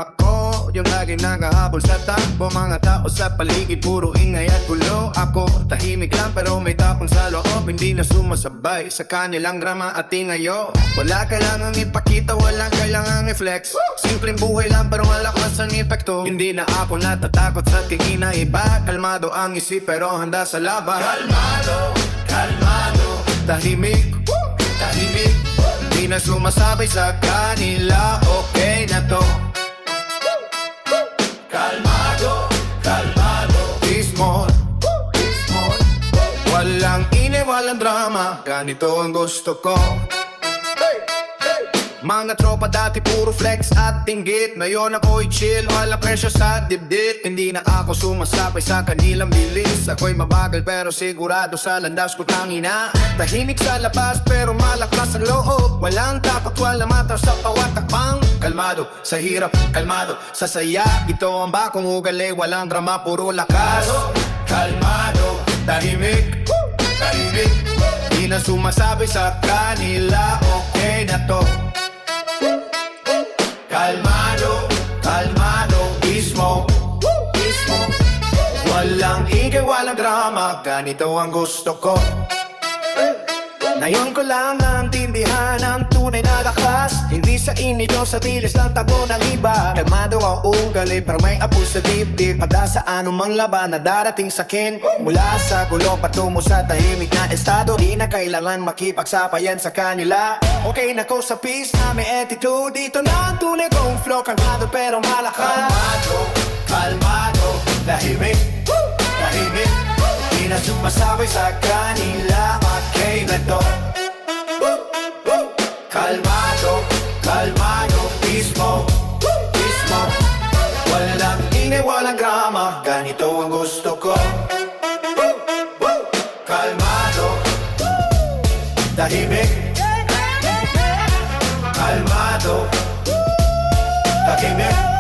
ako yung lagi nakahabol sa takbo. Mga tao sa paligid puro ingay at gulo. Ako tahimik lang pero may tapon sa loob. Hindi na sumasabay sa kanilang drama at tingayo. Wala kailangang ipakita, walang kailangang i-flex. Simpleng buhay lang pero malakas ang epekto. Hindi na ako natatakot sa tingin na iba. Kalmado ang isip pero handa sa laban. Kalmado, kalmado, tahimik, tahimik. Di na sumasabay sa kanila, okay na to. Kalmado, kalmado, peace more, peace more. Walang ine, walang drama, ganito ang gusto ko. Mga tropa dati puro flex at tinggit. Ngayon ako'y chill, wala pressure sa dibdib. Hindi na ako sumasabay sa kanilang bilis. Ako'y mabagal pero sigurado sa landas ko tangina. Tahimik sa labas pero malakas ang loob. Walang takot, walang mata sa pawatakpang. Kalmado sa hirap, kalmado sa saya. Ito ang bakong ugali, walang drama, puro lakas. Kalmado, tahimik, tahimik. Di na sumasabay sa kanila, okay na to. Kalmado, kalmado, ismo, ismo. Walang ingay, walang drama, ganito ang gusto ko. Ngayon ko lang naintindihan ang tunay na lakas. Hindi sa inyo, sa tilis lang tago ng iba. Kalmado ang ugali, pero may apo sa dibdib. Pada sa anumang laban na darating sa akin. Mula sa gulo patungo sa tahimik na estado. Di na kailangan makipagsapayan sa kanila. Okay na ko sa peace na may attitude. Dito na ang tunay kong flow. Kalmado pero malakas. Kalmado, kalmado, tahimik, tahimik. Di na sumasabay sa kanila, okay na to. Kalmado, kalmado, ismo, ismo. Walang ingay, walang drama, ganito ang gusto ko. Kalmado, tahimik, kalmado, tahimik.